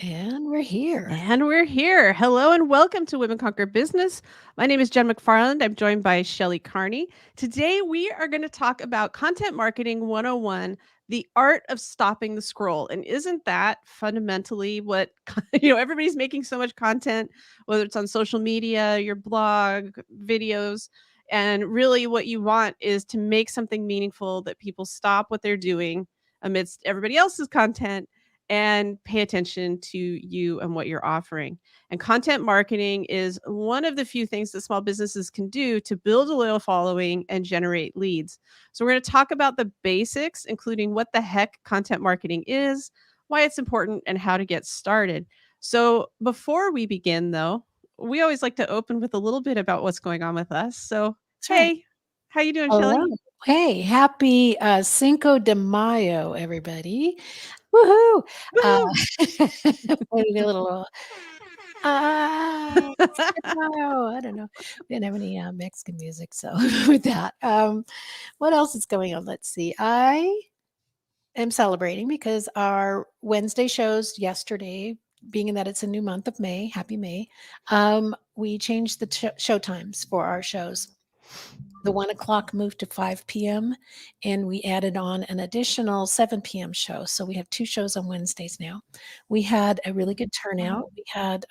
And we're here. And we're here. Hello and welcome to Women Conquer Business. My name is Jen McFarland. I'm joined by Shelley Carney. Today we are going to talk about content marketing 101, the art of stopping the scroll. And isn't that fundamentally what everybody's making so much content, whether it's on social media, your blog, videos, and really what you want is to make something meaningful that people stop what they're doing amidst everybody else's content and pay attention to you and what you're offering. And content marketing is one of the few things that small businesses can do to build a loyal following and generate leads. So, we're going to talk about the basics, including what the heck content marketing is, why it's important, and how to get started. So, before we begin, though, we always like to open with a little bit about what's going on with us. So, That's right. hey, how you doing, Hello. Shelley? Hey, happy Cinco de Mayo, everybody. Woohoo. Uh, Woohoo! maybe a little, Cinco de Mayo. I don't know. We didn't have any Mexican music. So with that, what else is going on? Let's see. I am celebrating because our Wednesday shows yesterday, being that it's a new month of May, happy May, we changed the show times for our shows. The 1 o'clock moved to 5 p.m. and we added on an additional 7 p.m. show. So we have two shows on Wednesdays now. We had a really good turnout. We had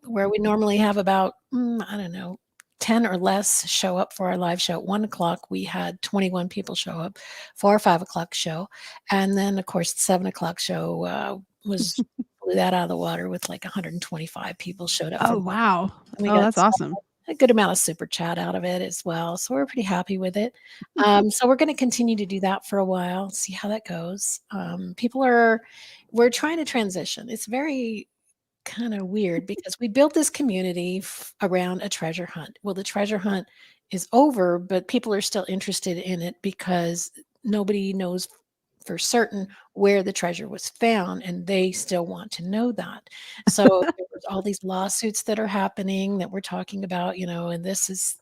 where we normally have about, I don't know, 10 or less show up for our live show. At 1 o'clock, we had 21 people show up for our 5 o'clock show. And then, of course, the 7 o'clock show was blew that out of the water with like 125 people showed up for Oh, that. wow. And we Oh, got that's awesome. a good amount of super chat out of it as well. So we're pretty happy with it. So we're going to continue to do that for a while, see how that goes. We're trying to transition. It's very kind of weird because we built this community around a treasure hunt. Well, the treasure hunt is over, but people are still interested in it because nobody knows for certain where the treasure was found and they still want to know that. So there's all these lawsuits that are happening that we're talking about, and this is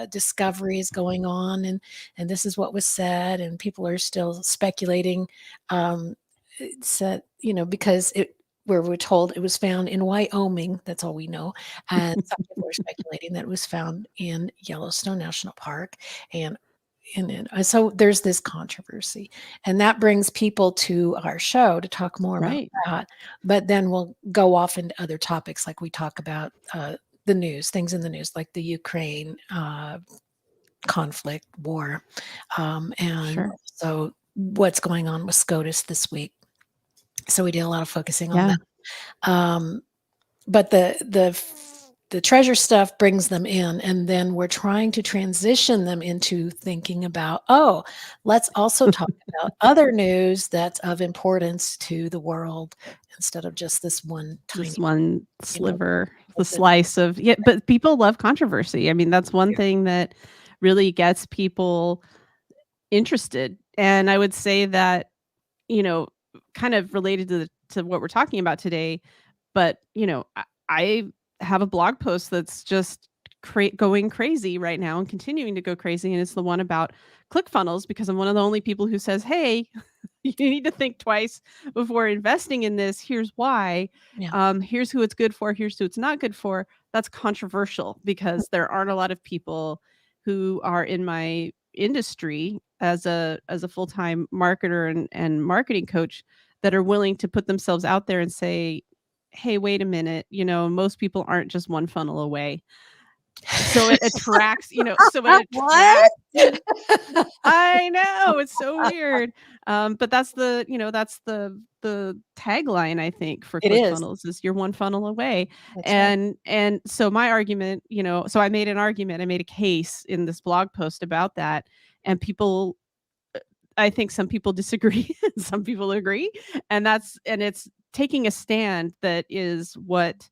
discoveries going on, and this is what was said, and people are still speculating. Said, because where we're told it was found in Wyoming, that's all we know, and some people are speculating that it was found in Yellowstone National Park, and so there's this controversy, and that brings people to our show to talk more about Right. that. But then we'll go off into other topics, like we talk about the news, things in the news, like the Ukraine conflict, war, and Sure. so what's going on with SCOTUS this week. So we did a lot of focusing on Yeah. that. But the treasure stuff brings them in, and then we're trying to transition them into thinking about, let's also talk about other news that's of importance to the world instead of just this one Just tiny, one you know, sliver, the of the slice of yeah, but people love controversy. I mean, that's one thing that really gets people interested. And I would say that, you know, kind of related to what we're talking about today, but I have a blog post that's just going crazy right now and continuing to go crazy, and it's the one about ClickFunnels because I'm one of the only people who says, "Hey, you need to think twice before investing in this. Here's why. yeah. Here's who it's good for. Here's who it's not good for." That's controversial because there aren't a lot of people who are in my industry as a full-time marketer and marketing coach that are willing to put themselves out there and say, "Hey, wait a minute, most people aren't just one funnel away." So it attracts, so it What? attracts. I know, it's so weird. But that's the tagline, I think, for It is. ClickFunnels is you're one funnel away. That's right. And so my argument, so I made an argument, I made a case in this blog post about that, and people I think some people disagree, some people agree, and it's taking a stand that is what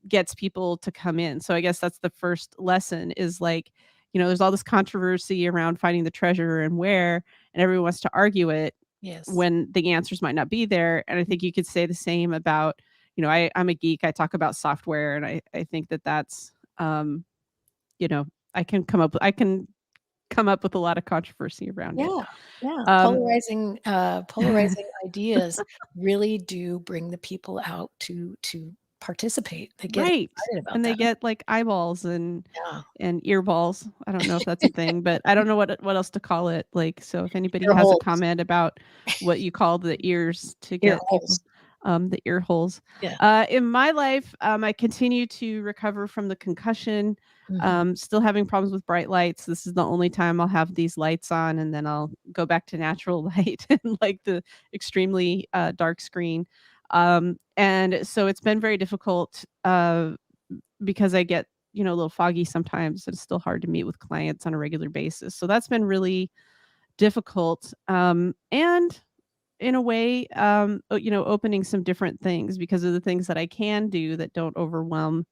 gets people to come in. So I guess that's the first lesson is like, there's all this controversy around finding the treasure and where, and everyone wants to argue it Yes. when the answers might not be there. And I think you could say the same about, I'm a geek. I talk about software, and I think that that's, um, I can come up. I can come up with a lot of controversy around it. Yeah, yeah. Um, Polarizing ideas really do bring the people out to participate. They get right. excited about And they that. get like eyeballs Yeah, and earballs. I don't know if that's a thing, but I don't know what else to call it. Like, so if anybody ear has a holes, comment about what you call the ears to ear get people, holes. the ear holes. Yeah. In my life, I continue to recover from the concussion. Mhm. Still having problems with bright lights. This is the only time I'll have these lights on, and then I'll go back to natural light and like the extremely dark screen. And so it's been very difficult because I get, a little foggy sometimes. It's still hard to meet with clients on a regular basis. So that's been really difficult. And in a way, opening some different things because of the things that I can do that don't overwhelm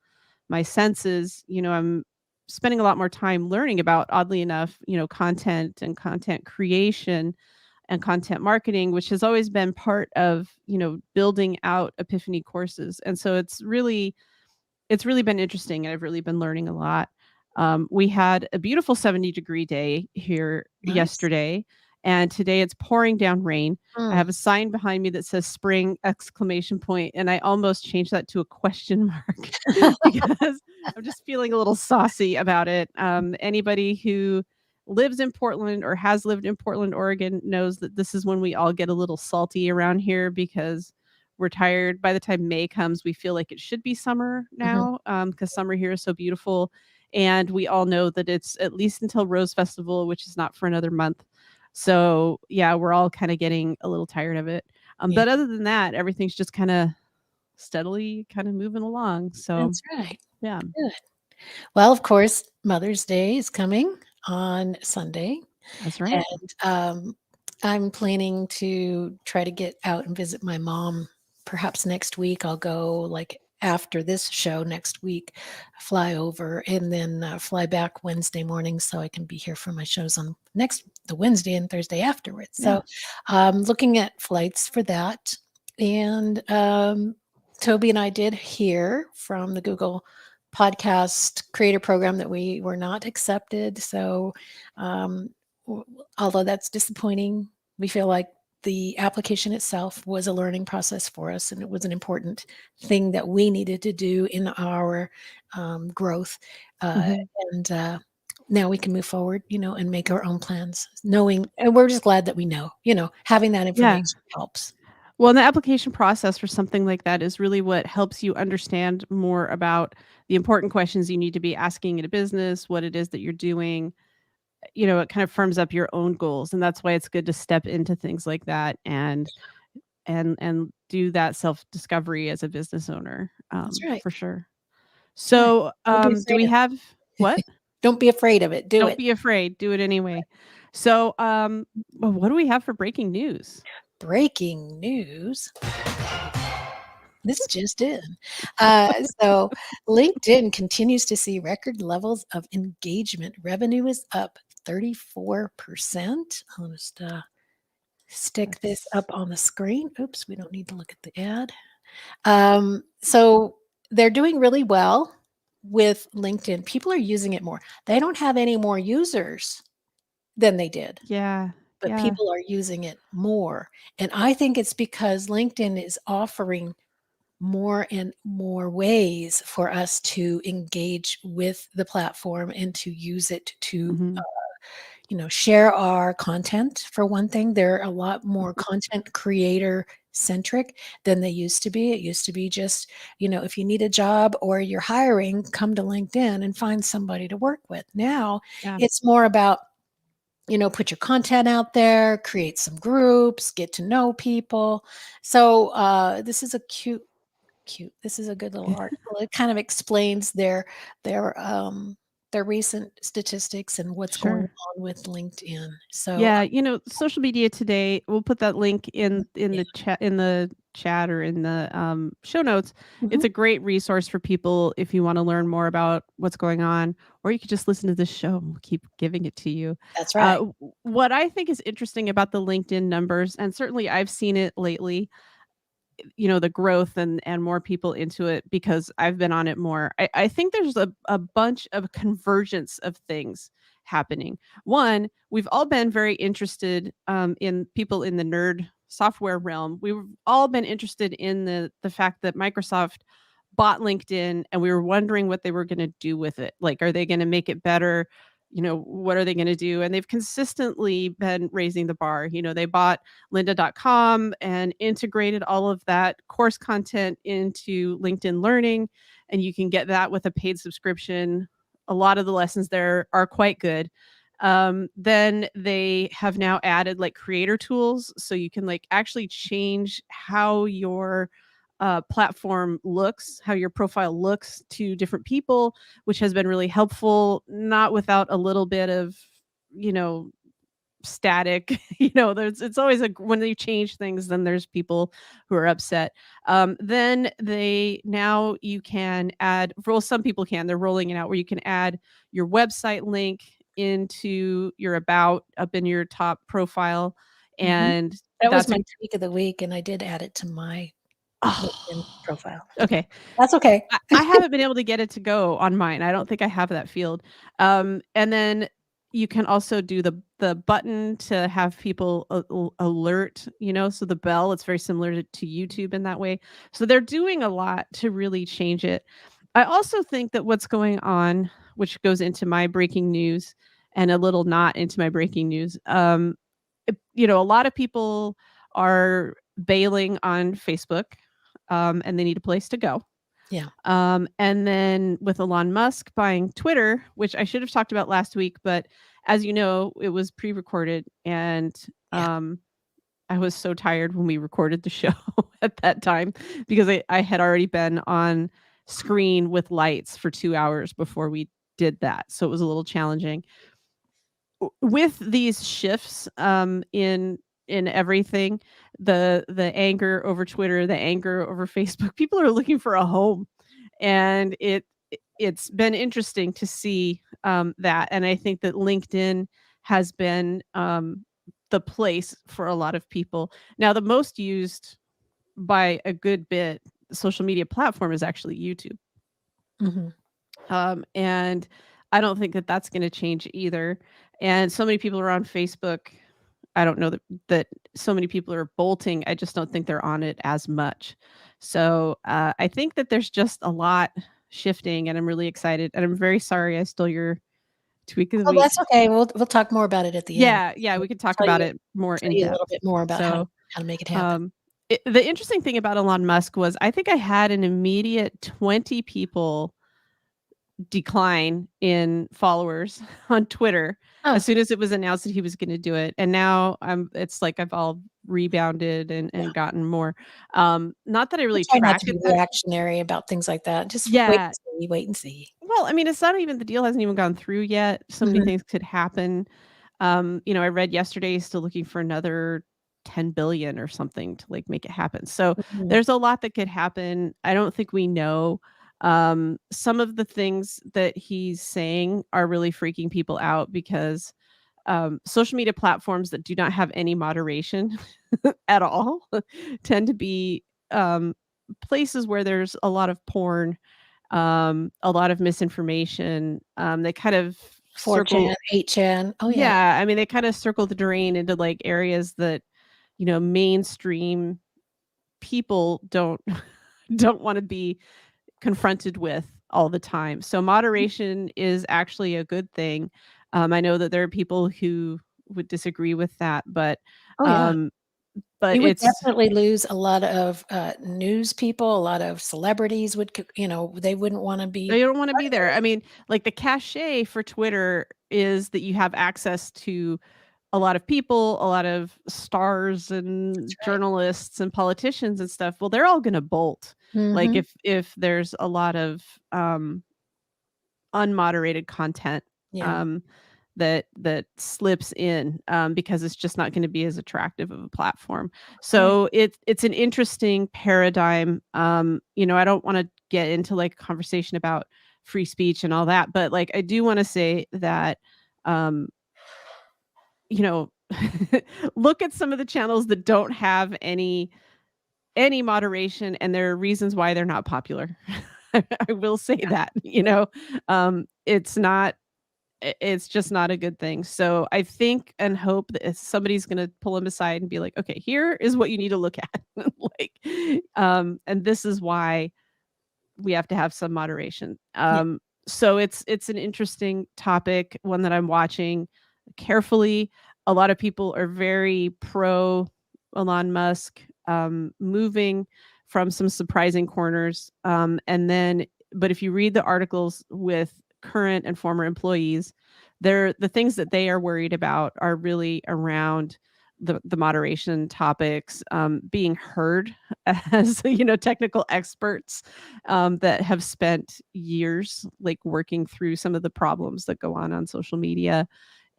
my senses. I'm spending a lot more time learning about, oddly enough, content and content creation and content marketing, which has always been part of, building out Epiphany courses. And so it's really been interesting, and I've really been learning a lot. We had a beautiful 70-degree day here Nice. yesterday, and today it's pouring down rain. I Mm. have a sign behind me that says spring exclamation point, and I almost changed that to a question mark because I'm just feeling a little saucy about it. Anybody who lives in Portland or has lived in Portland, Oregon knows that this is when we all get a little salty around here because we're tired. By the time May comes, we feel like it should be summer Mhm. now, because summer here is so beautiful. And we all know that it's at least until Rose Festival, which is not for another month. So yeah, we're all kind of getting a little tired of it. Yeah, But other than that, everything's just kind of steadily kind of moving along. So that's right. yeah, Good. Well, of course, Mother's Day is coming on Sunday, that's right. and, I'm planning to try to get out and visit my mom perhaps next week. I'll go, like, after this show next week, fly over, and then, fly back Wednesday morning so I can be here for my shows on the Wednesday and Thursday afterwards. Yeah. So, looking at flights for that, and, Toby and I did hear from the Google podcast creator program that we were not accepted. So, um, although that's disappointing, we feel like the application itself was a learning process for us, and it was an important thing that we needed to do in our growth. Uh, Mhm. and now we can move forward, and make our own plans, knowing, and we're just glad that we know, having that Yeah. information helps. Well, and the application process for something like that is really what helps you understand more about the important questions you need to be asking in a business, what it is that you're doing. It kind of firms up your own goals, and that's why it's good to step into things like that and do that self-discovery as a business owner, That's right. for sure. That's right. So, Don't be do afraid we of have what? it. Don't be afraid of it. Do Don't it. be afraid, do it anyway. So, well, what do we have for breaking news? Breaking news. This just in. So LinkedIn continues to see record levels of engagement. Revenue is up 34%. I'll just stick this That's up on the screen. Oops, we don't need to look at the ad. So they're doing really well with LinkedIn. People are using it more. They don't have any more users than they did, yeah, but yeah, people are using it more. And I think it's because LinkedIn is offering more and more ways for us to engage with the platform and to use it to, mhm, share our content. For one thing, they're a lot more mhm, content creator centric than they used to be. It used to be just, if you need a job or you're hiring, come to LinkedIn and find somebody to work with. Now yeah, it's more about, put your content out there, create some groups, get to know people. So this is a cute. This is a good little article. It kind of explains their their recent statistics and what's going sure. on with LinkedIn. So, Yeah, social media today, we'll put that link in yeah. the chat or in the show notes. It's Mhm. a great resource for people if you want to learn more about what's going on, or you could just listen to this show and we'll keep giving it to you. That's right. What I think is interesting about the LinkedIn numbers, and certainly I've seen it lately, the growth and more people into it because I've been on it more. I think there's a bunch of convergence of things happening. One, we've all been very interested in people in the nerd software realm. We've all been interested in the fact that Microsoft bought LinkedIn, and we were wondering what they were going to do with it. Like, are they going to make it better? What are they going to do? And they've consistently been raising the bar. They bought lynda.com and integrated all of that course content into LinkedIn Learning, and you can get that with a paid subscription. A lot of the lessons there are quite good. Then they have now added like creator tools, so you can like actually change how your platform looks, how your profile looks to different people, which has been really helpful, not without a little bit of, static. It's always when you change things, then there's people who are upset. Then now you can add, well, some people can, they're rolling it out where you can add your website link into your about up in your top profile. Mhm. And That was that's my tweak of the week, and I did add it to my LinkedIn oh, profile. okay. That's okay. I haven't been able to get it to go on mine. I don't think I have that field. And then you can also do the button to have people alert, so the bell, it's very similar to YouTube in that way. So they're doing a lot to really change it. I also think that what's going on, which goes into my breaking news and a little not into my breaking news, a lot of people are bailing on Facebook, and they need a place to go. Yeah. And then with Elon Musk buying Twitter, which I should have talked about last week, but as you know, it was pre-recorded, and Yeah. I was so tired when we recorded the show at that time because I had already been on screen with lights for 2 hours before we did that. So it was a little challenging. With these shifts in everything, the anger over Twitter, the anger over Facebook, people are looking for a home, and it's been interesting to see that. And I think that LinkedIn has been the place for a lot of people. Now, the most used by a good bit social media platform is actually YouTube. Mhm. And I don't think that that's going to change either. And so many people are on Facebook. I don't know that so many people are bolting. I just don't think they're on it as much. So I think that there's just a lot shifting, and I'm really excited. And I'm very sorry I stole your tweak of the Oh, week. that's okay. We'll talk more about it at the end. Yeah, we could talk Tell about you it more tell in you a little depth. bit more about So how to make it happen. um, the interesting thing about Elon Musk was I think I had an immediate 20 people decline in followers on Twitter Oh, as soon as it was announced that he was going to do it. And now it's like I've all rebounded and yeah. gotten more. Not that I I really try not to track be it that. reactionary about things like that. Just Yeah. wait and see. Well, I mean, it's not even, the deal hasn't even gone through yet. So many Mhm. things could happen. I read yesterday he's still looking for another 10 billion or something to like make it happen. So Mhm. there's a lot that could happen. I don't think we know. Some of the things that he's saying are really freaking people out because social media platforms that do not have any moderation at all tend to be places where there's a lot of porn, a lot of misinformation. They kind of 4chan, circle, 8chan. Oh, yeah. yeah, I mean, they kind of circle the drain into like areas that, mainstream people don't want to be confronted with all the time. So moderation is actually a good thing. I know that there are people who would disagree with that, but Oh, yeah. um, but You would it's definitely lose a lot of, news people, a lot of celebrities would they wouldn't wanna be they don't want to part be of it there. I anymore. mean, like the cachet for Twitter is that you have access to a lot of people, a lot of stars That's and right. journalists and politicians and stuff. Well, they're all going to bolt. Like Mhm. if there's a lot of unmoderated content Yeah. um, that slips in because it's just not going to be as attractive of a platform. Right. So it's an interesting paradigm. I don't want to get into like a conversation about free speech and all that, but like I do want to say that um, you know look at some of the channels that don't have any moderation, and there are reasons why they're not popular. I will say Yeah. that, Yeah. it's not it's just not a good thing. So I think and hope that if somebody's going to pull him aside and be like, okay, here is what you need to look at. Like, and this is why we have to have some moderation. Yeah. So it's an interesting topic, one that I'm watching carefully. A lot of people are very pro Elon Musk, moving from some surprising corners. And then, but if you read the articles with current and former employees, the things that they are worried about are really around the moderation topics, being heard as technical experts, that have spent years like working through some of the problems that go on social media,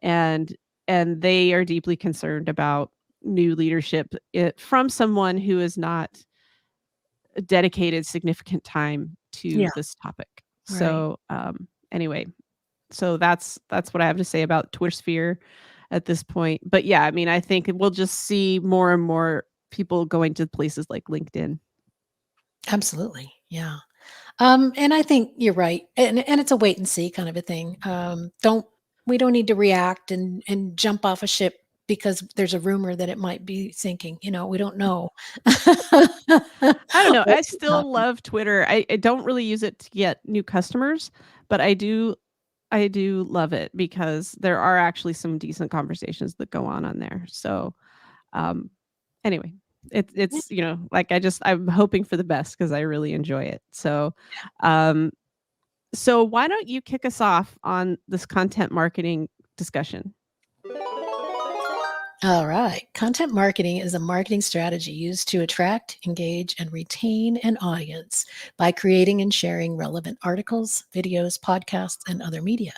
and and they are deeply concerned about new leadership from someone who has not dedicated significant time to Yeah. this topic. Right. So anyway, so that's what I have to say about Twitter sphere at this point. But yeah, I mean, I think we'll just see more and more people going to places like LinkedIn. Absolutely. Yeah. And I think you're right. And it's a wait and see kind of a thing. Don't We don't need to react and jump off a ship because there's a rumor that it might be sinking. We don't know. I don't know. What I could still happen. love Twitter. I don't really use it to get new customers, but I do love it because there are actually some decent conversations that go on there. So, um, anyway, Yeah, it's like I'm hoping for the best because I really enjoy it. Um, so why don't you kick us off on this content marketing discussion? all right. Content marketing is a marketing strategy used to attract, engage, and retain an audience by creating and sharing relevant articles, videos, podcasts, and other media.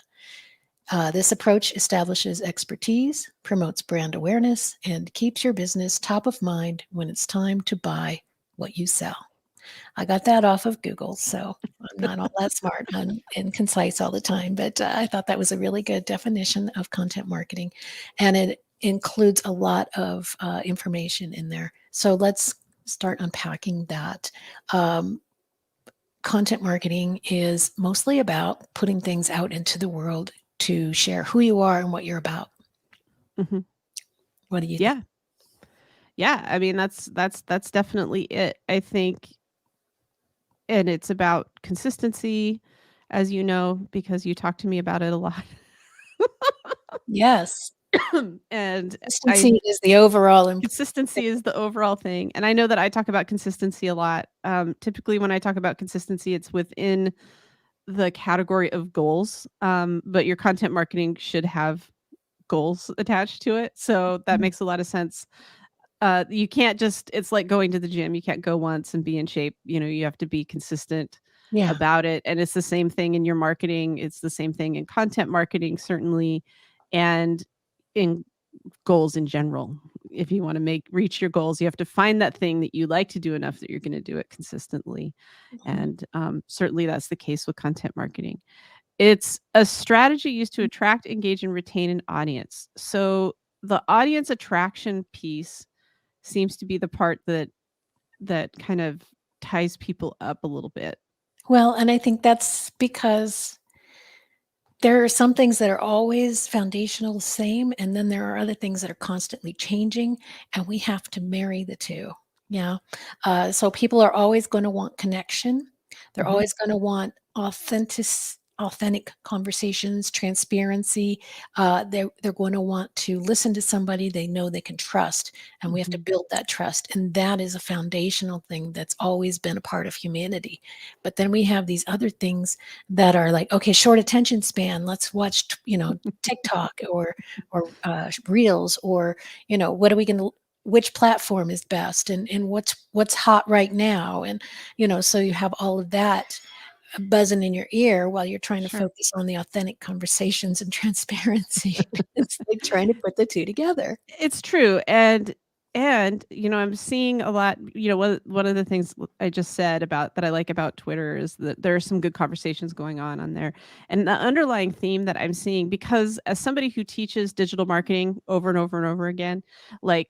This approach establishes expertise, promotes brand awareness, and keeps your business top of mind when it's time to buy what you sell. I got that off of Google, so I'm not all that smart and concise all the time, but I thought that was a really good definition of content marketing, and it includes a lot of information in there. So let's start unpacking that. Um, Content marketing is mostly about putting things out into the world to share who you are and what you're about. Mhm. What do you think? Yeah. Yeah, I mean, that's definitely it. I think, and it's about consistency, as you know, because you talk to me about it a lot. Yes, And I consistency is the overall consistency is the overall thing, and I know that I talk about consistency a lot. Typically, when I talk about consistency, it's within the category of goals, but your content marketing should have goals attached to it, so that makes a lot of sense. You can't just it's like going to the gym, you can't go once and be in shape, you have to be consistent Yeah. about it, and it's the same thing in your marketing, it's the same thing in content marketing, certainly, and in goals in general. If you wanna make reach your goals, you have to find that thing that you like to do enough that you're gonna do it consistently, Mhm. and, certainly that's the case with content marketing. It's a strategy used to attract, engage, and retain an audience. So, the audience attraction piece seems to be the part that kind of ties people up a little bit. Well, and I think that's because there are some things that are always foundational, same, and then there are other things that are constantly changing, and we have to marry the 2. Yeah. So people are always gonna want connection. They're Mhm, always gonna want authentic conversations, transparency. They're gonna want to listen to somebody they know they can trust, and we have to mhm. build that trust, and that is a foundational thing that's always been a part of humanity. But then we have these other things that are like, okay, short attention span. Let's watch, TikTok or Reels or what are we going to which platform is best and what's hot right now and so you have all of that buzzing in your ear while you're trying to Sure. focus on the authentic conversations and transparency. It's like trying to put the two together. It's true, and, I'm seeing a lot one of the things I just said about that I like about Twitter is that there are some good conversations going on there, and the underlying theme that I'm seeing because as somebody who teaches digital marketing over and over and over again, like,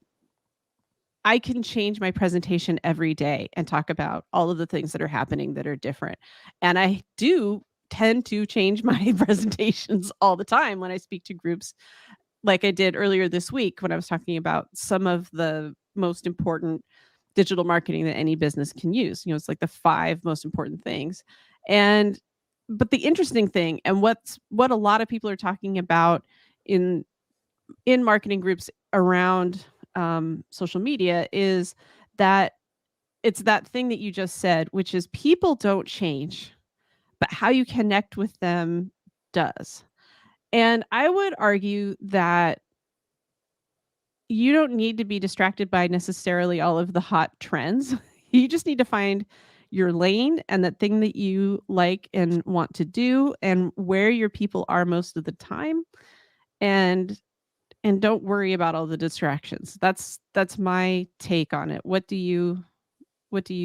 I can change my presentation every day and talk about all of the things that are happening that are different. And I do tend to change my presentations all the time when I speak to groups, like I did earlier this week when I was talking about some of the most important digital marketing that any business can use. It's like the 5 most important things. And but the interesting thing, and what a lot of people are talking about in marketing groups around social media, is that it's that thing that you just said, which is people don't change, but how you connect with them does. And I would argue that you don't need to be distracted by necessarily all of the hot trends. You just need to find your lane and that thing that you like and want to do, and where your people are most of the time, and don't worry about all the distractions. That's my take on it. What do you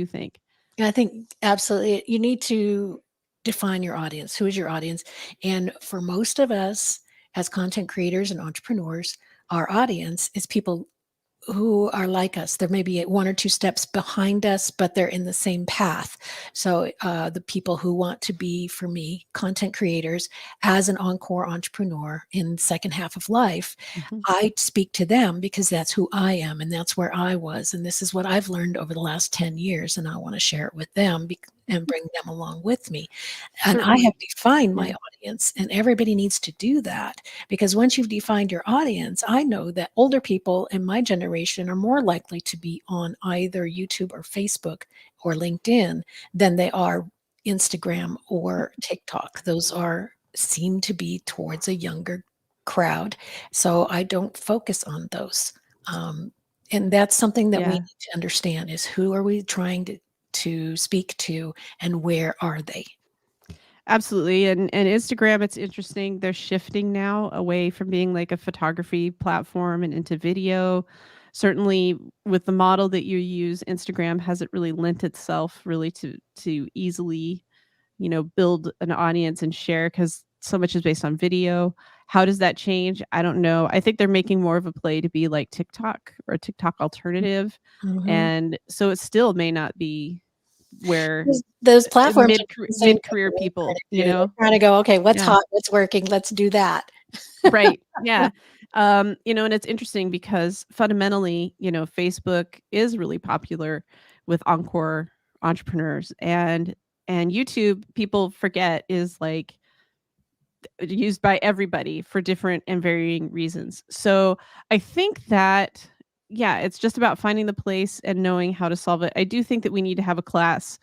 think? I think absolutely you need to define your audience. Who is your audience? And for most of us as content creators and entrepreneurs, our audience is people who are like us. There may be 1 or 2 steps behind us, but they're in the same path. So the people who want to be, for me, content creators as an encore entrepreneur in the second half of life, Mhm. I speak to them because that's who I am and that's where I was. And this is what I've learned over the last 10 years. And I want to share it with them and bring them along with me. And I have Certainly. defined my Yeah. audience, and everybody needs to do that, because once you've defined your audience, I know that older people in my generation are more likely to be on either YouTube or Facebook or LinkedIn than they are Instagram or TikTok. Those seem to be towards a younger crowd. So I don't focus on those. Um, and that's something that we Yeah. need to understand, is who are we trying to speak to, and where are they? Absolutely. And Instagram, it's interesting. They're shifting now away from being like a photography platform and into video. Certainly with the model that you use, Instagram hasn't really lent itself really to easily, build an audience and share, because so much is based on video. How does that change? I don't know. I think they're making more of a play to be like TikTok or a TikTok alternative. Mhm. And so it still may not be where Those platforms are the same thing mid-career that we're trying people, to do. They're trying to go, "Okay, what's Yeah, hot? What's working? Let's do that." right. Yeah. And it's interesting because fundamentally, Facebook is really popular with encore entrepreneurs, and YouTube, people forget, is like used by everybody for different and varying reasons. So I think that, yeah, it's just about finding the place and knowing how to solve it. I do think that we need to have a class,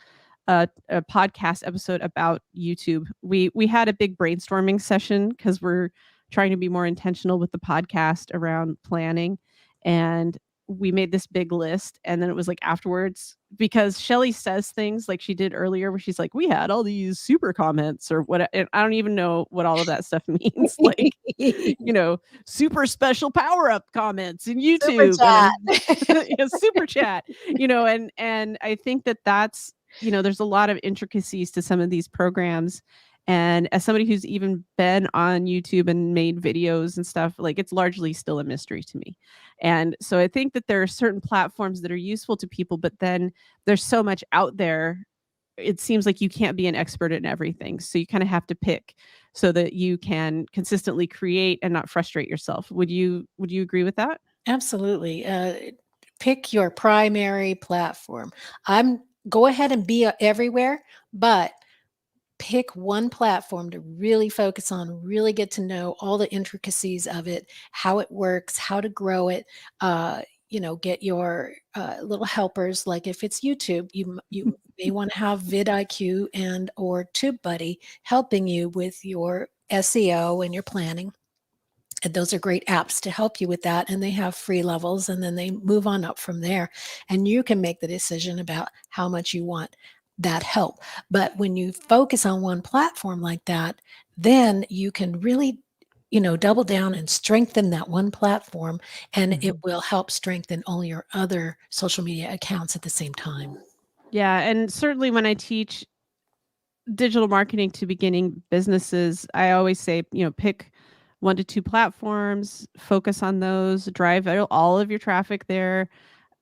a podcast episode about YouTube. We had a big brainstorming session because we're trying to be more intentional with the podcast around planning, and we made this big list. And then it was like afterwards, because Shelley says things like she did earlier where she's like, we had all these super comments or what, and I don't even know what all of that stuff means. Like, super special power up comments in Super YouTube, and chat. then super chat, and I think that that's, there's a lot of intricacies to some of these programs. And as somebody who's even been on YouTube and made videos and stuff, like, it's largely still a mystery to me. And so I think that there are certain platforms that are useful to people, but then there's so much out there. It seems like you can't be an expert in everything. So you kind of have to pick so that you can consistently create and not frustrate yourself. Would you agree with that? Absolutely. Pick your primary platform. Go ahead and be everywhere, but pick one platform to really focus on, really get to know all the intricacies of it, how it works, how to grow it. Get your little helpers. Like if it's YouTube, you may want to have vidIQ and or TubeBuddy helping you with your SEO and your planning. And those are great apps to help you with that. And they have free levels, and then they move on up from there. And you can make the decision about how much you want that help. But when you focus on one platform like that, then you can really, double down and strengthen that one platform, and it Mhm. will help strengthen all your other social media accounts at the same time. Yeah, and certainly when I teach digital marketing to beginning businesses, I always say, pick 1 to 2 platforms, focus on those, drive all of your traffic there.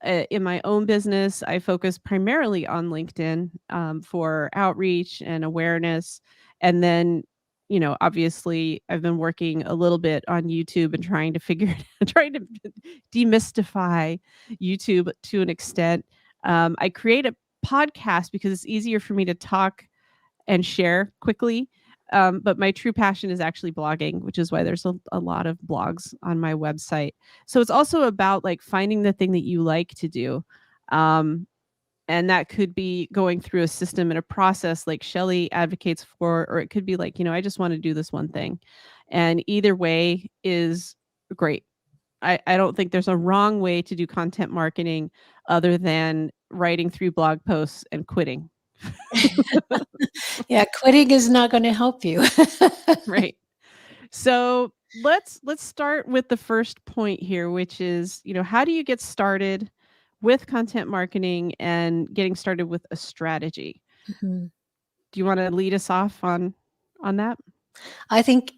In my own business, I focus primarily on LinkedIn for outreach and awareness. And then, obviously, I've been working a little bit on YouTube and trying to trying to demystify YouTube to an extent. I create a podcast because it's easier for me to talk and share quickly. But my true passion is actually blogging, which is why there's a lot of blogs on my website. So it's also about like finding the thing that you like to do. Um, and that could be going through a system and a process like Shelley advocates for, or it could be like, I just want to do this one thing. And either way is great. I don't think there's a wrong way to do content marketing other than writing 3 blog posts and quitting. Yeah, quitting is not going to help you. Right. So let's start with the first point here, which is, how do you get started with content marketing and getting started with a strategy? Mhm. Do you want to lead us off on that? I think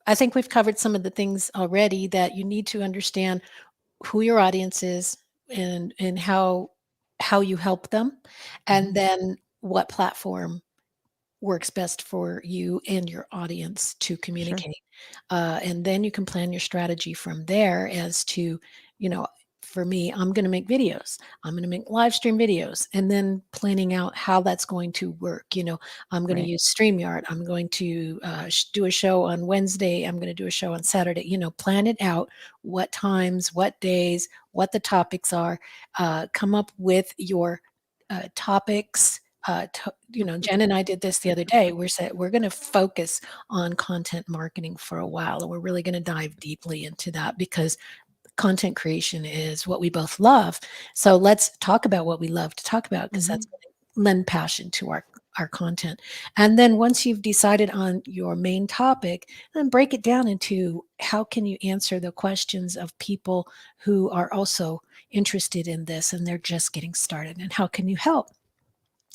I think we've covered some of the things already that you need to understand who your audience is and how you help them, and then what platform works best for you and your audience to Sure. communicate. And then you can plan your strategy from there as to, you know, for me, I'm going to make videos. I'm going to make live stream videos and then planning out how that's going to work. I'm going to Right. use StreamYard. I'm going to do a show on Wednesday. I'm going to do a show on Saturday. Plan it out, what times, what days, what the topics are. Come up with your topics. Jen and I did this the other day. We're going to focus on content marketing for a while, and we're really going to dive deeply into that because content creation is what we both love. So let's talk about what we love to talk about because Hmm. that's going to lend passion to our content. And then once you've decided on your main topic, then break it down into how can you answer the questions of people who are also interested in this and they're just getting started, and how can you help?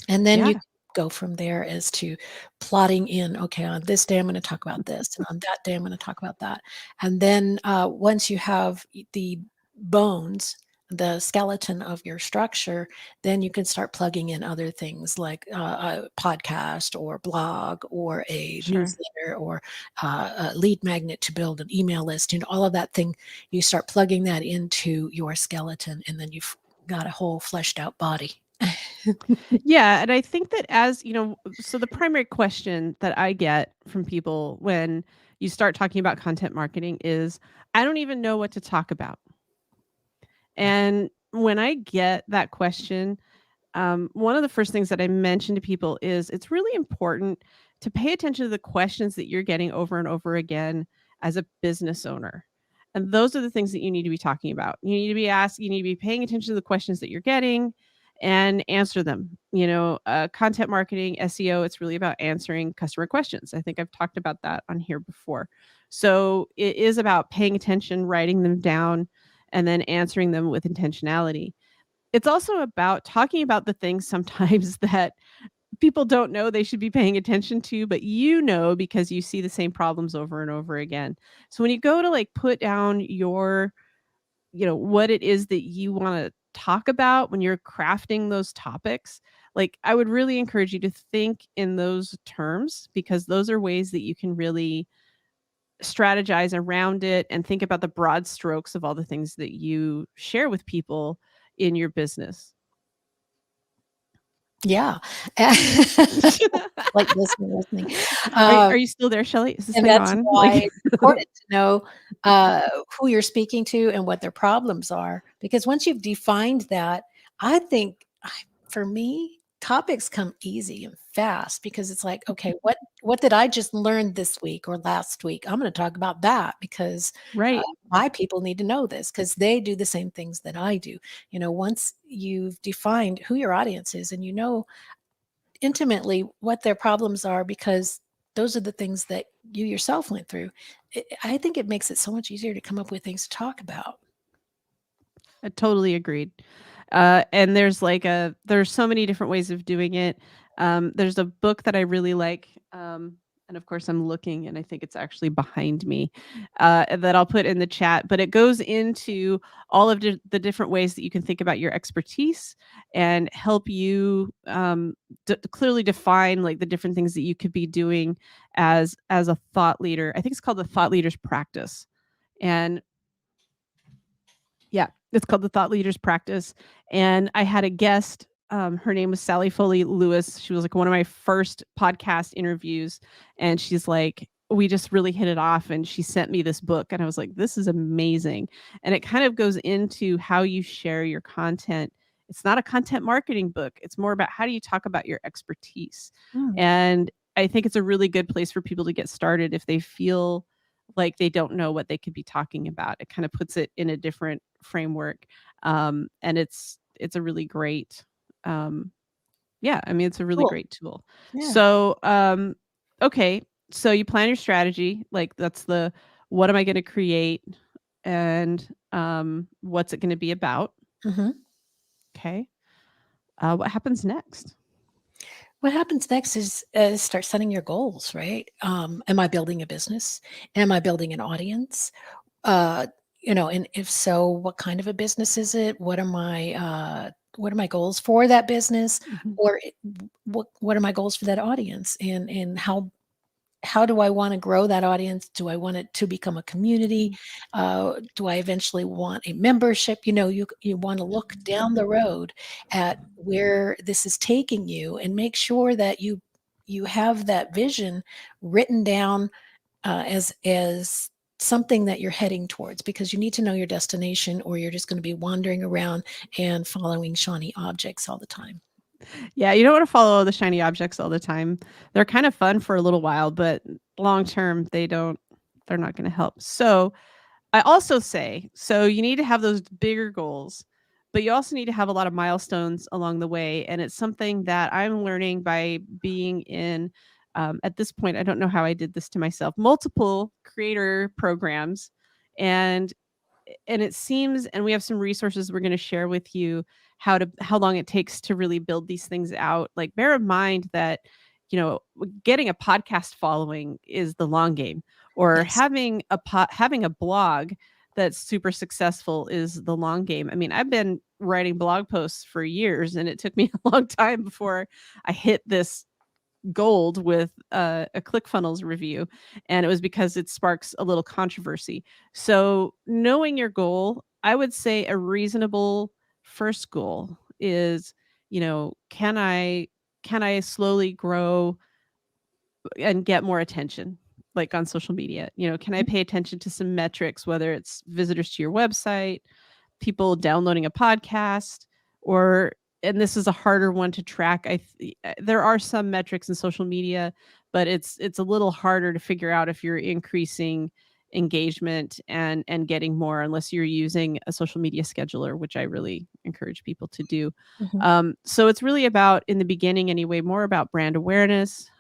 And then you Yeah. go from there as to plotting in, okay, on this day I'm going to talk about this, and on that day I'm going to talk about that. And then once you have the bones, the skeleton of your structure, then you can start plugging in other things like a podcast or blog or a Sure. newsletter or a lead magnet to build an email list. All of that thing, you start plugging that into your skeleton, and then you've got a whole fleshed out body. Yeah, and I think that so the primary question that I get from people when you start talking about content marketing is, I don't even know what to talk about. And when I get that question, one of the first things that I mention to people is it's really important to pay attention to the questions that you're getting over and over again as a business owner. And those are the things that you need to be talking about. You need to be paying attention to the questions that you're getting and answer them. Content marketing, SEO, it's really about answering customer questions. I think I've talked about that on here before. So it is about paying attention, writing them down, and then answering them with intentionality. It's also about talking about the things sometimes that people don't know they should be paying attention to, but because you see the same problems over and over again. So when you go to like put down what it is that you want to talk about when you're crafting those topics, like I would really encourage you to think in those terms because those are ways that you can really strategize around it and think about the broad strokes of all the things that you share with people in your business. Yeah. Like listening. Are Um, you still there, Shelley? Is this and thing that's on? why Like it's important to know who you're speaking to and what their problems are. Because once you've defined that, I think for me, topics come easy and fast because it's like, okay, what did I just learn this week or last week? I'm going to talk about that because uh, right. my people need to know this because they do the same things that I do. Once you've defined who your audience is and you know intimately what their problems are because those are the things that you yourself went through. I think it makes it so much easier to come up with things to talk about. I totally agreed. And there's so many different ways of doing it. There's a book that I really like. And of course, I'm looking, and I think it's actually behind me, that I'll put in the chat. But it goes into all of the different ways that you can think about your expertise and help you clearly define like the different things that you could be doing as a thought leader. I think it's called the Thought Leaders Practice, and yeah, it's called the Thought Leaders Practice. And I had a guest. Her name was Sally Foley Lewis. She was like one of my first podcast interviews. And she's like, we just really hit it off. And she sent me this book. And I was like, this is amazing. And it kind of goes into how you share your content. It's not a content marketing book, it's more about how do you talk about your expertise. Mm. And I think it's a really good place for people to get started if they feel like they don't know what they could be talking about. It kind of puts it in a different framework. And it's a really great, yeah, I mean, it's a really Cool. great tool. Yeah. So, okay, so you plan your strategy. Like that's the what am I going to create, and what's it going to be about? Hmm. Okay, what happens next? What happens next is start setting your goals, right? Am I building a business? Am I building an audience? Uh, and if so, what kind of a business is it? What are my goals for that business? Mhm. Or what are my goals for that audience? And how do I want to grow that audience? Do I want it to become a community? Do I eventually want a membership? You want to look down the road at where this is taking you and make sure that you have that vision written down as something that you're heading towards, because you need to know your destination, or you're just going to be wandering around and following shiny objects all the time. Yeah, you don't want to follow the shiny objects all the time. They're kind of fun for a little while, but long term, they're not going to help. So I also say, so you need to have those bigger goals, but you also need to have a lot of milestones along the way. And it's something that I'm learning by being in, at this point, I don't know how I did this to myself, multiple creator programs. And it seems, and we have some resources we're going to share with you how long it takes to really build these things out. Like bear in mind that getting a podcast following is the long game, or Yes. having a blog that's super successful is the long game. I mean, I've been writing blog posts for years, and it took me a long time before I hit this gold with a ClickFunnels review, and it was because it sparks a little controversy. So, knowing your goal, I would say a reasonable first goal is, can I slowly grow and get more attention, like on social media? Can I Mhm. pay attention to some metrics, whether it's visitors to your website, people downloading a podcast, or and this is a harder one to track. There are some metrics in social media, but it's a little harder to figure out if you're increasing engagement and getting more, unless you're using a social media scheduler, which I really encourage people to do. Mhm. So it's really about, in the beginning anyway, more about brand awareness,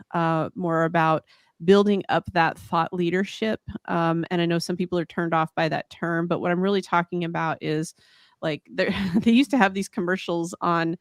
more about building up that thought leadership. And I know some people are turned off by that term, but what I'm really talking about is like they used to have these commercials on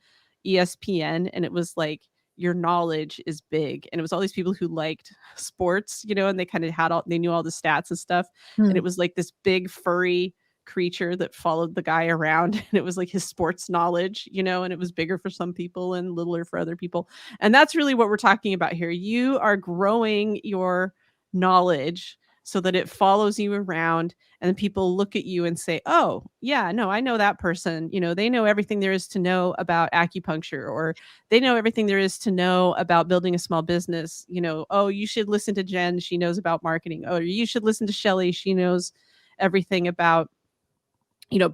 ESPN, and it was like your knowledge is big, and it was all these people who liked sports, and they kind of they knew all the stats and stuff, and it Mm. was like this big furry creature that followed the guy around, and it was like his sports knowledge, and it was bigger for some people and littler for other people. And that's really what we're talking about here. You are growing your knowledge so that it follows you around, and then people look at you and say, oh yeah, no, I know that person. They know everything there is to know about acupuncture, or they know everything there is to know about building a small business. Oh, you should listen to Jen, she knows about marketing. Oh, you should listen to Shelley, she knows everything about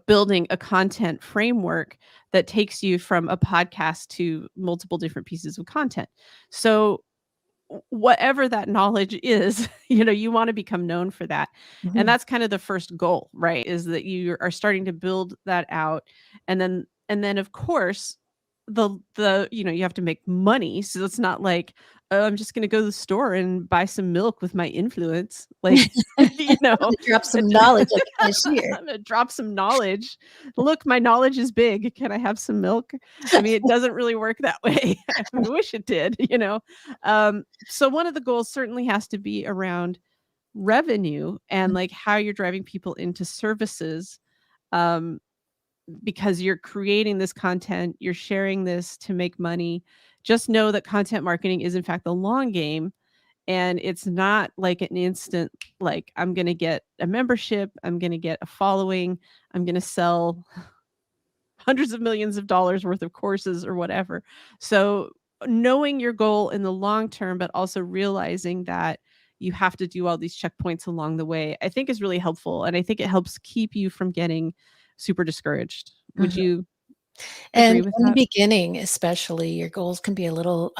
building a content framework that takes you from a podcast to multiple different pieces of content. So whatever that knowledge is, you want to become known for that. And Mhm. that's kind of the first goal, right? Is that you are starting to build that out. And then of course, you have to make money, so it's not like, "Oh, I'm just gonna go to the store and buy some milk with my influence." Like, you know, To drop some it knowledge at the cashier. I'm gonna drop some knowledge. "Look, my knowledge is big. Can I have some milk?" I mean, it doesn't really work that way. I wish it did, you know? So one of the goals certainly has to be around revenue and, like, how you're driving people into services, um, because you're creating this content, you're sharing this to make money. Just know that content marketing is in fact the long game, and it's not like an instant, like, I'm gonna get a membership, I'm gonna get a following, I'm gonna sell hundreds of millions of dollars worth of courses or whatever. So, knowing your goal in the long term, but also realizing that you have to do all these checkpoints along the way, I think is really helpful. And I think it helps keep you from getting super discouraged. Would Mhm. you agree And with in the that? beginning, especially, your goals can be a little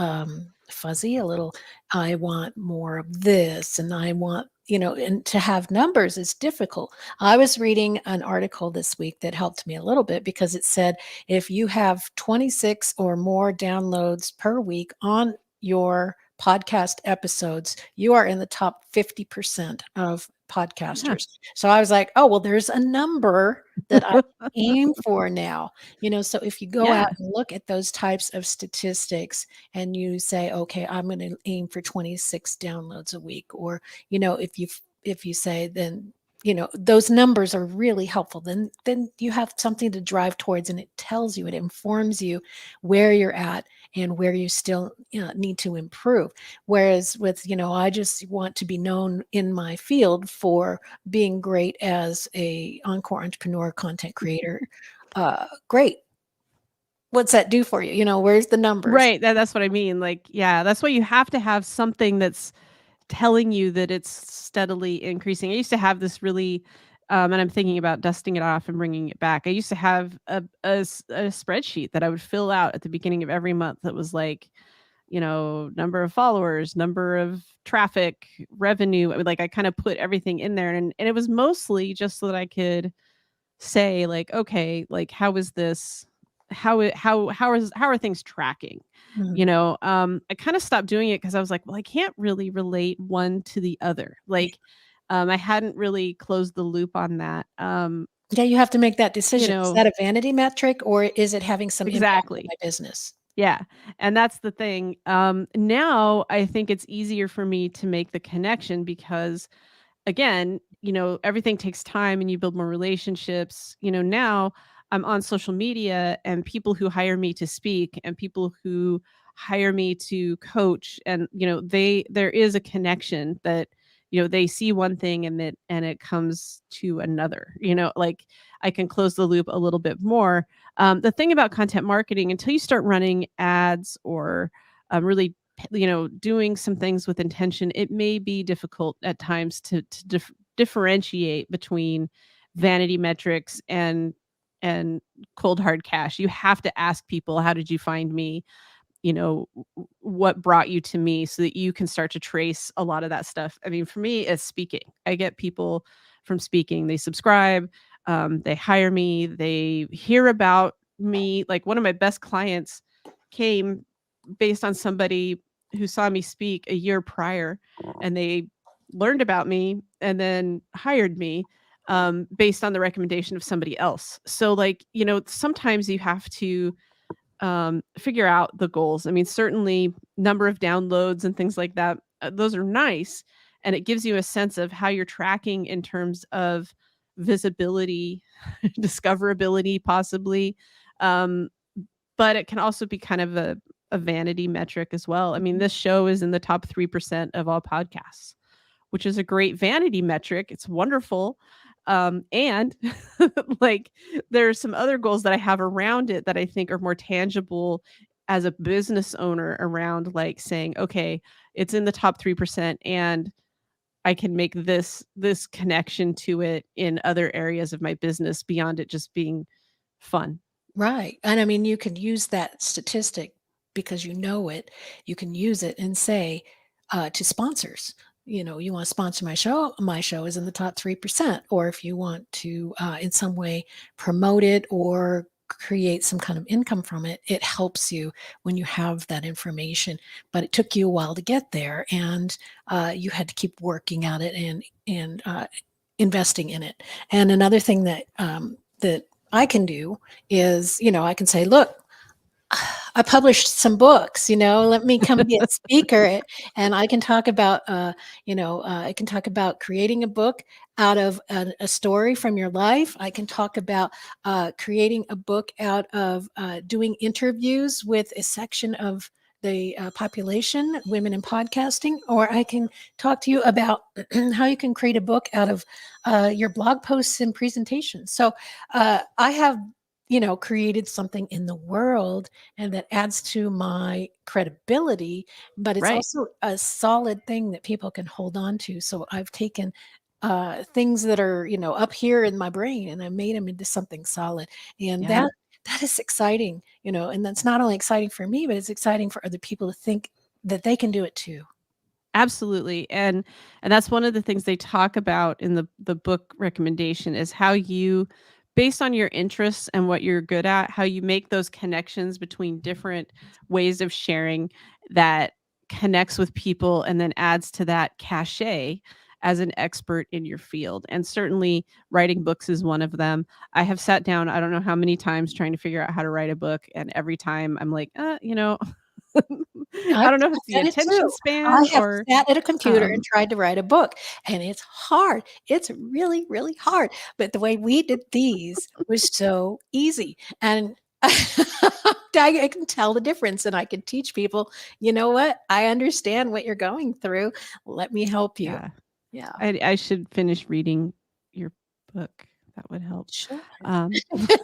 fuzzy, a little, I want more of this, and I want, and to have numbers is difficult. I was reading an article this week that helped me a little bit because it said if you have 26 or more downloads per week on your podcast episodes, you are in the top 50% of Yeah. podcasters. So I was like, oh, well, there's a number that I aim for now. So if you go out Yeah. and look at those types of statistics and you say, okay, I'm going to aim for 26 downloads a week, or, if you say, then, those numbers are really helpful. Then you have something to drive towards, and it tells you, it informs you where you're at and where you still need to improve. Whereas with, I just want to be known in my field for being great as a encore entrepreneur, content creator. Great. What's that do for you? Where's the numbers? Right. That's what I mean. Like, yeah, that's why you have to have something that's telling you that it's steadily increasing. I used to have this really, and I'm thinking about dusting it off and bringing it back. I used to have a spreadsheet that I would fill out at the beginning of every month that was like, number of followers, number of traffic, revenue. I kind of put everything in there, and it was mostly just so that I could say, like, okay, like, how is this, how are things tracking? Mhm, I kind of stopped doing it because I was like, well, I can't really relate one to the other. yeah. Like, I hadn't really closed the loop on that. Yeah, you have to make that You decision. Is know, that a vanity metric, or is it having some impact on exactly. my business? Yeah, and that's the thing. Now I think it's easier for me to make the connection because, again, everything takes time and you build more relationships. Now I'm on social media, and people who hire me to speak and people who hire me to coach, and there is a connection that they see one thing and it comes to another. Like, I can close the loop a little bit more. The thing about content marketing, until you start running ads or really doing some things with intention, it may be difficult at times to differentiate between vanity metrics and cold hard cash. You have to ask people, how did you find me? What brought you to me, so that you can start to trace a lot of that stuff. I mean, for me, it's speaking. I get people from speaking. They subscribe, they hire me, they hear about me. Like, one of my best clients came based on somebody who saw me speak a year prior, and they learned about me and then hired me based on the recommendation of somebody else. So, like, sometimes you have to figure out the goals. I mean, certainly number of downloads and things like that, those are nice, and it gives you a sense of how you're tracking in terms of visibility, discoverability, possibly. Um, but it can also be kind of a vanity metric as well. I mean, Mhm. this show is in the top 3% of all podcasts, which is a great vanity metric. It's wonderful. And like, there are some other goals that I have around it that I think are more tangible as a business owner, around, like, saying, okay, it's in the top 3%, and I can make this connection to it in other areas of my business beyond it just being fun. Right, and I mean, you can use that statistic because you know it. You can use it and say, to sponsors, "You wanna sponsor my show? My show is in the top 3%." Or if you want to, in some way promote it or create some kind of income from it, it helps you when you have that information. But it took you a while to get there, and you had to keep working at it and investing in it. And another thing that I can do is, I can say, look, I published some books, let me come be a speaker, and I can talk about, I can talk about creating a book out of a story from your life. I can talk about creating a book out of doing interviews with a section of the population, women in podcasting, or I can talk to you about how you can create a book out of your blog posts and presentations. So I have created something in the world, and that adds to my credibility, but it's Right. also a solid thing that people can hold on to. So I've taken things that are, up here in my brain, and I made them into something solid. And Yeah. that is exciting, and that's not only exciting for me, but it's exciting for other people to think that they can do it too. Absolutely. And that's one of the things they talk about in the book recommendation is how you, based on your interests and what you're good at, how you make those connections between different ways of sharing that connects with people and then adds to that cachet as an expert in your field. And certainly writing books is one of them. I have sat down, I don't know how many times trying to figure out how to write a book. And every time I'm like, I I've don't know if it's the done it attention too. I span have or sat at a computer and um, tried to write a book, and it's hard. It's really, really hard. But the way we did these was so easy. And I can tell the difference, and I can teach people, you know what? I understand what you're going through. Let me help you. yeah. Yeah, I should finish reading your book. That would help. sure.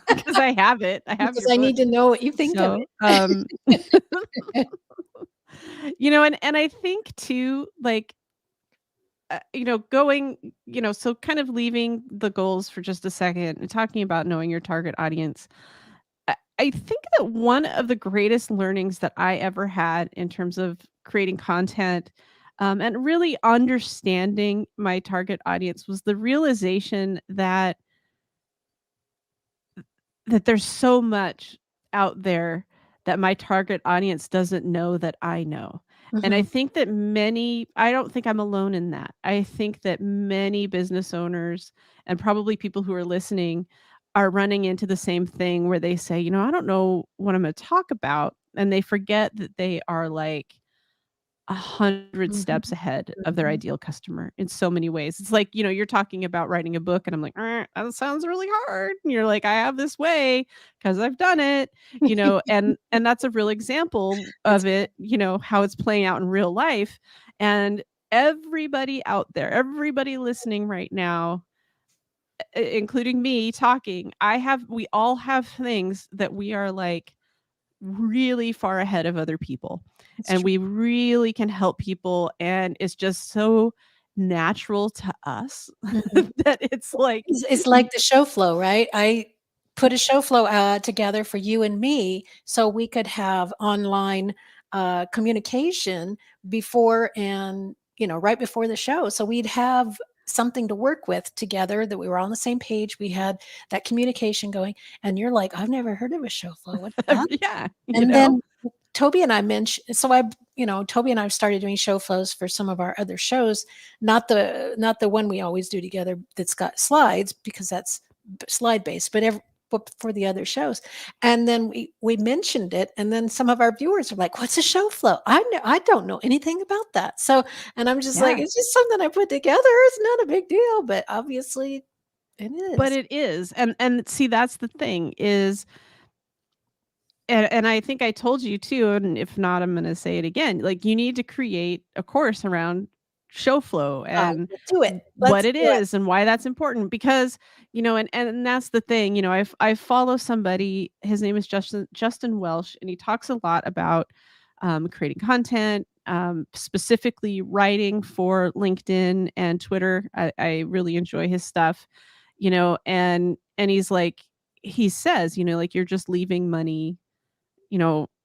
Because I have it. I have Because your I need book. to know what you think of So, it. and I think too, like, going, so kind of leaving the goals for just a second and talking about knowing your target audience. I think that one of the greatest learnings that I ever had in terms of creating content, and really understanding my target audience was the realization that there's so much out there that my target audience doesn't know that I know. And I Mhm, think that I don't think I'm alone in that. I think that many business owners and probably people who are listening are running into the same thing where they say, I don't know what I'm going to talk about. And they forget that they are like 100 mhm, steps ahead of their mhm. ideal customer in so many ways. It's like, you're talking about writing a book and I'm like, that sounds really hard." And you're like, "I have this way because 'cause I've done it," and that's a real example It's of it, how it's playing out in real life. And everybody out there, everybody listening right now, including me talking, we all have things that we are like really far ahead of other people, it's and true. we really can help people, and it's just so natural to us Mhm. that it's like It's like the show flow, right? I put a show flow, together for you and me so we could have online, communication before and, right before the show. So we'd have something to work with together, that we were on the same page. We had that communication going, and you're like, "I've never heard of a show flow. What's that?" yeah, And then Toby and I mentioned, so Toby and I have started doing show flows for some of our other shows, not the one we always do together that's got slides, because that's slide based, but for the other shows. And then we mentioned it, and then some of our viewers are like, "What's a show flow? I don't know anything about that." So, and I'm just like, yeah, it's just something I put together. It's not a big deal, but obviously it but is. it is, and see, that's the thing is, and I think I told you too, and if not, I'm gonna say it again. Like, you need to create a course around show flow and Let's do it. what Let's it do it. is and why that's important because, and that's the thing, I follow somebody, his name is Justin Welsh, and he talks a lot about creating content, specifically writing for LinkedIn and Twitter. I really enjoy his stuff, and he says, like, you're just leaving money,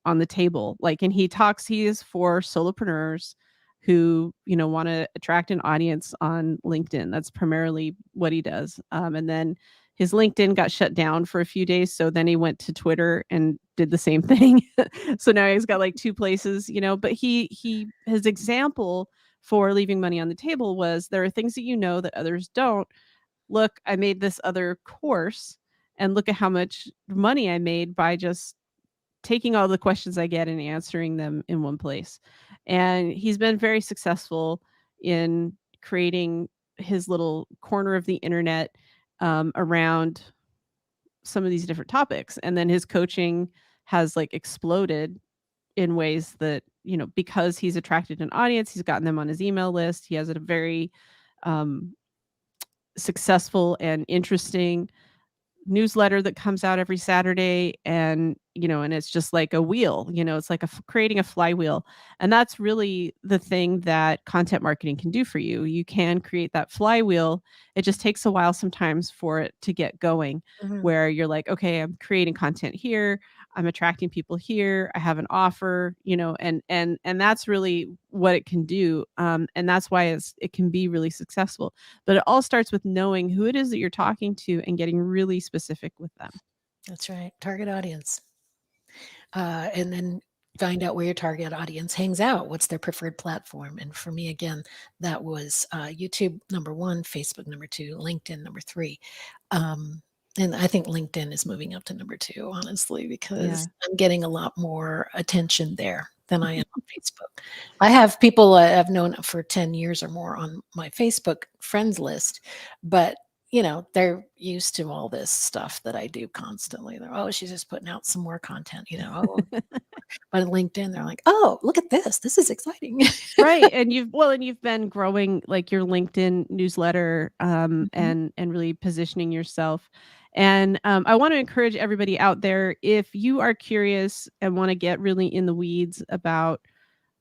on the table. Like, and he is for solopreneurs who, want to attract an audience on LinkedIn. That's primarily what he does. And then, his LinkedIn got shut down for a few days, so then he went to Twitter and did the same thing. So now he's got like two places, but he his example for leaving money on the table was there are things that you know that others don't. Look, I made this other course and look at how much money I made by just taking all the questions I get and answering them in one place. And he's been very successful in creating his little corner of the internet around some of these different topics. And then his coaching has like exploded in ways that, because he's attracted an audience, he's gotten them on his email list. He has a very um, successful and interesting newsletter that comes out every Saturday, and it's just like a wheel, it's like creating a flywheel. And that's really the thing that content marketing can do for you. You can create that flywheel. It just takes a while sometimes for it to get going, Mhm. where you're like, okay, I'm creating content here, I'm attracting people here, I have an offer, and that's really what it can do. And that's why it can be really successful. But it all starts with knowing who it is that you're talking to and getting really specific with them. That's right. Target audience. And then find out where your target audience hangs out. What's their preferred platform? And for me, again, that was YouTube number one, Facebook number two, LinkedIn number three. And I think LinkedIn is moving up to number two, honestly, because Yeah. I'm getting a lot more attention there than I am on Facebook. I have people I've known for 10 years or more on my Facebook friends list, but they're used to all this stuff that I do constantly. They're, oh, she's just putting out some more content, oh, but on LinkedIn, they're like, oh, look at this. This is exciting. Right. And you've been growing like your LinkedIn newsletter Mhm. and really positioning yourself. And I want to encourage everybody out there, if you are curious and want to get really in the weeds about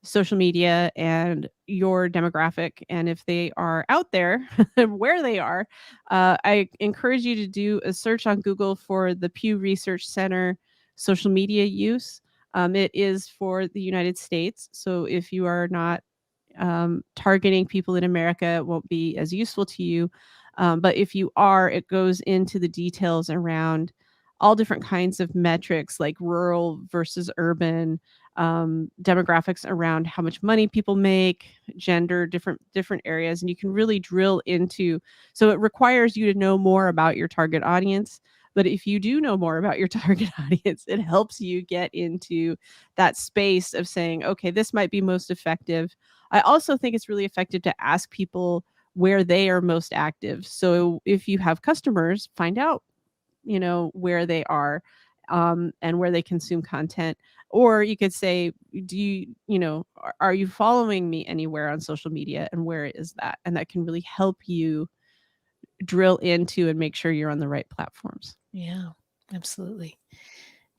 social media and your demographic, and if they are out there where they are, I encourage you to do a search on Google for the Pew Research Center social media use. It is for the United States, so if you are not targeting people in America, it won't be as useful to you. But if you are, it goes into the details around all different kinds of metrics like rural versus urban, demographics around how much money people make, gender, different areas, and you can really drill into. So it requires you to know more about your target audience. But if you do know more about your target audience, it helps you get into that space of saying, okay, this might be most effective. I also think it's really effective to ask people where they are most active. So if you have customers, find out, where they are, and where they consume content. Or you could say, do are you following me anywhere on social media, and where is that? And that can really help you drill into and make sure you're on the right platforms. Yeah, absolutely.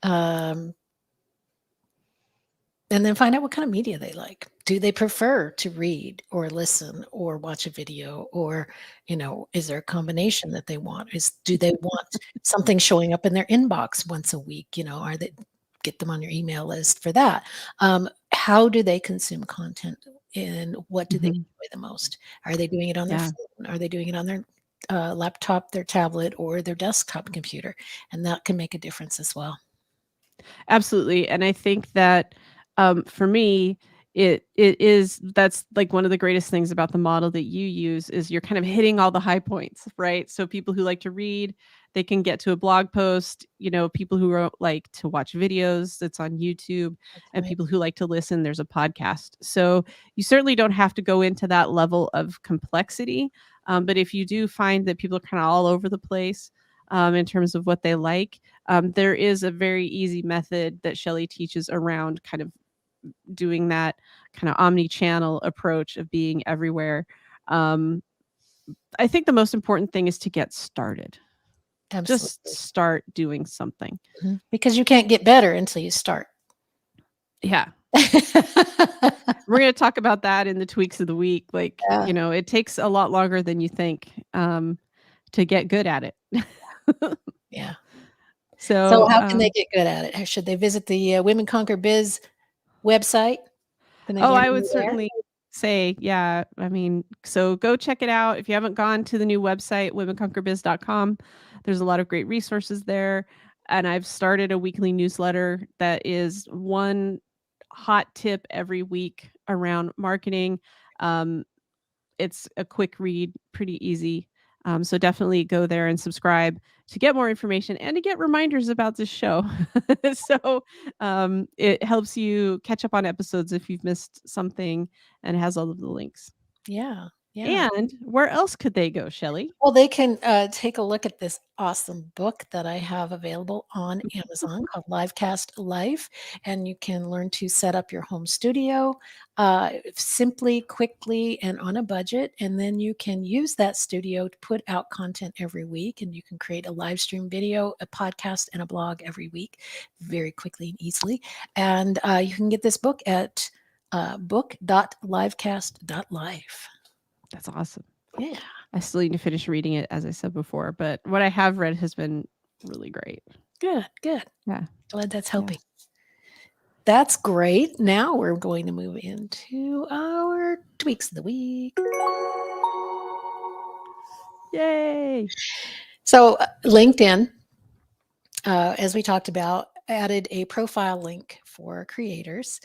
Um, and then find out what kind of media they like. Do they prefer to read or listen or watch a video? Or, is there a combination that they want? Do they want something showing up in their inbox once a week? Are they get them on your email list for that? How do they consume content, and what do they Mhm. enjoy the most? Are they doing it on their Yeah. phone? Are they doing it on their laptop, their tablet, or their desktop computer? And that can make a difference as well. Absolutely, and I think that, for me, that's, like, one of the greatest things about the model that you use is you're kind of hitting all the high points, right? So people who like to read, they can get to a blog post, people who like to watch videos, that's on YouTube, That's and right. people who like to listen, there's a podcast. So you certainly don't have to go into that level of complexity, but if you do find that people are kinda all over the place, in terms of what they like, there is a very easy method that Shelley teaches around kind of doing that kind of omni-channel approach of being everywhere. Um, I think the most important thing is to get started. Just Absolutely. start doing something. Mhm. Because you can't get better until you start. Yeah. We're going to talk about that in the tweaks of the week. Like, Yeah, it takes a lot longer than you think to get good at it. yeah. So So, how can they get good at it? Should they visit the Women Conquer Biz website? Can they oh, learn I would more there? certainly say, yeah. I mean, so go check it out. If you haven't gone to the new website, womenconquerbiz.com, There's a lot of great resources there. And I've started a weekly newsletter that is one hot tip every week around marketing. Um, it's a quick read, pretty easy. So definitely go there and subscribe to get more information and to get reminders about this show. So it helps you catch up on episodes if you've missed something, and it has all of the links. Yeah. Yeah. And where else could they go, Shelley? Well, they can take a look at this awesome book that I have available on Amazon called Livecast Life, and you can learn to set up your home studio simply, quickly, and on a budget. And then you can use that studio to put out content every week, and you can create a live stream video, a podcast, and a blog every week very quickly and easily. And you can get this book at book.livecast.life. That's awesome. Yeah. I still need to finish reading it, as I said before, but what I have read has been really great. Good, good. Yeah. Glad that's helping. That's great. Now we're going to move into our tweaks of the week. Yay. So, LinkedIn, as we talked about, added a profile link for creators.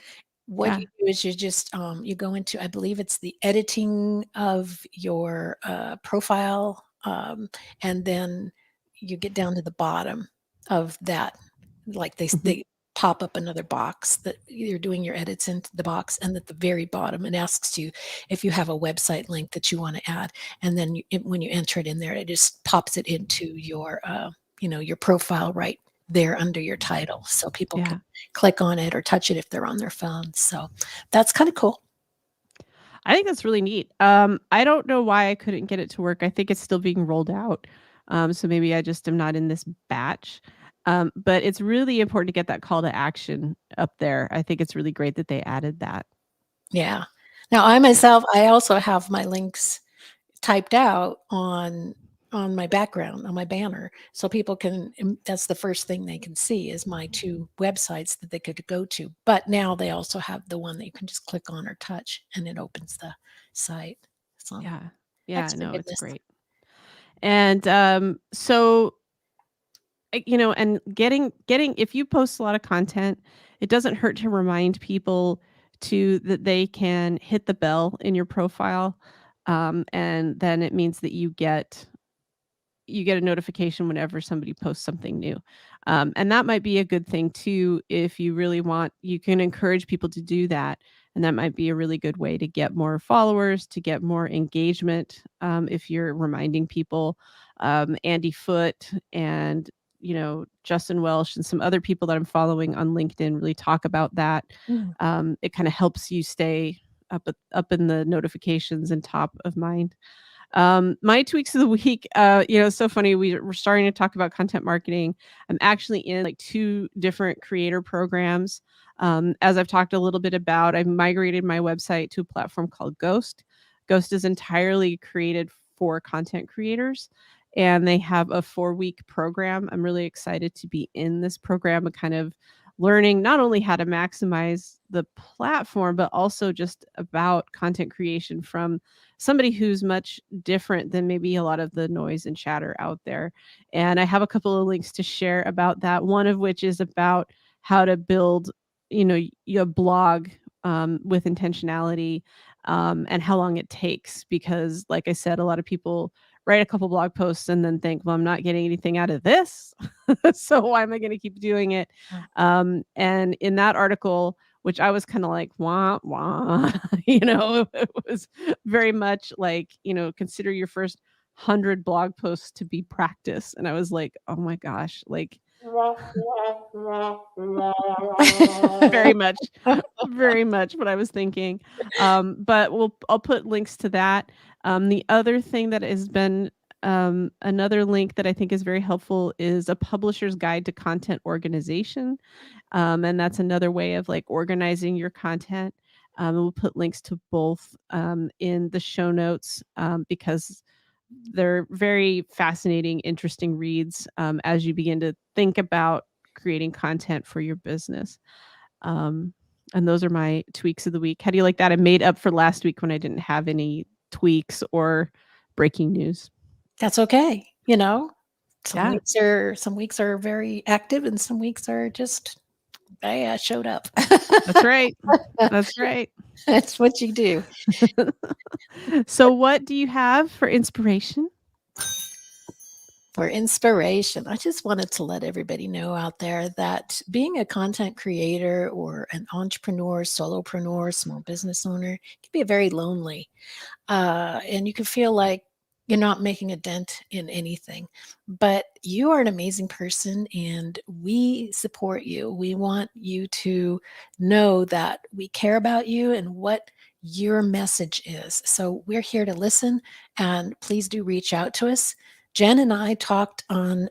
What you do is you just you go into, I believe it's the editing of your profile, and then you get down to the bottom of that, like they pop up another box that you're doing your edits into the box, and at the very bottom it asks you if you have a website link that you want to add, and then when you enter it in there, it just pops it into your your profile right there under your title, so people can click on it or touch it if they're on their phones. So that's kind of cool. I think that's really neat. I don't know why I couldn't get it to work. I think it's still being rolled out. So maybe I just am not in this batch. But it's really important to get that call to action up there. I think it's really great that they added that. Yeah. Now I myself, I also have my links typed out on my background, on my banner, so people can, that's the first thing they can see is my two websites that they could go to. But now they also have the one that you can just click on or touch, and it opens the site. So No, it's great. And so and getting if you post a lot of content, it doesn't hurt to remind people that they can hit the bell in your profile, and then it means that you get a notification whenever somebody posts something new. And that might be a good thing too. If you really want, you can encourage people to do that. And that might be a really good way to get more followers, to get more engagement. If you're reminding people, Andy Foote and, Justin Welsh and some other people that I'm following on LinkedIn really talk about that. It kind of helps you stay up in the notifications and top of mind. My tweaks of the week, it's so funny. We're starting to talk about content marketing. I'm actually in like 2 different creator programs. As I've talked a little bit about, I've migrated my website to a platform called Ghost. Ghost is entirely created for content creators, and they have a 4-week program. I'm really excited to be in this program and kind of learning not only how to maximize the platform, but also just about content creation from somebody who's much different than maybe a lot of the noise and chatter out there. And I have a couple of links to share about that. One of which is about how to build, your blog with intentionality, and how long it takes. Because like I said, a lot of people write a couple blog posts and then think, well, I'm not getting anything out of this. So why am I going to keep doing it? And in that article, which I was kind of like, wah, wah, it was very much like, consider your first 100 blog posts to be practice. And I was like, oh my gosh, like very much what I was thinking. But I'll put links to that. The other thing that has been another link that I think is very helpful is a publisher's guide to content organization. And that's another way of like organizing your content. And we'll put links to both in the show notes, because they're very fascinating, interesting reads as you begin to think about creating content for your business. And those are my tweaks of the week. How do you like that? I made up for last week when I didn't have any tweaks or breaking news. That's okay. Yeah, Some weeks are very active, and some weeks are just, "Hey, I showed up." that's right. That's right. That's what you do. So what do you have for inspiration? For inspiration, I just wanted to let everybody know out there that being a content creator or an entrepreneur, solopreneur, small business owner can be very lonely. And you can feel like you're not making a dent in anything. But you are an amazing person, and we support you. We want you to know that we care about you and what your message is. So we're here to listen, and please do reach out to us. Jen and I talked on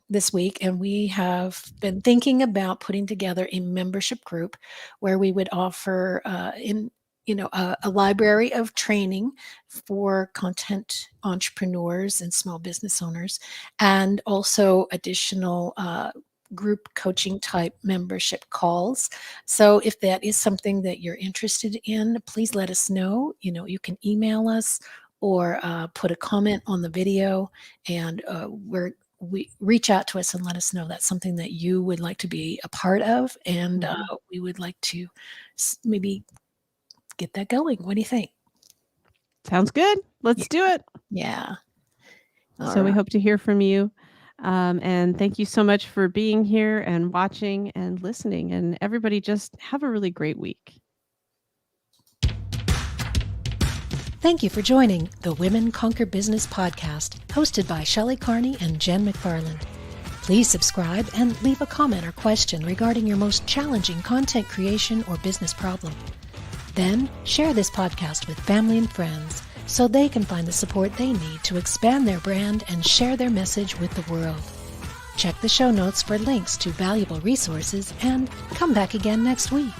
this week, and we have been thinking about putting together a membership group where we would offer a library of training for content entrepreneurs and small business owners, and also additional group coaching type membership calls. So if that is something that you're interested in, please let us know. You can email us or put a comment on the video, and we reach out to us and let us know that's something that you would like to be a part of, and Mhm. we would like to maybe get that going. What do you think? Sounds good. Yeah. Let's do it. Yeah. All So we right. hope to hear from you. And thank you so much for being here and watching and listening. And everybody just have a really great week. Thank you for joining the Women Conquer Business podcast, hosted by Shelley Carney and Jen McFarland. Please subscribe and leave a comment or question regarding your most challenging content creation or business problem. Then share this podcast with family and friends so they can find the support they need to expand their brand and share their message with the world. Check the show notes for links to valuable resources, and come back again next week.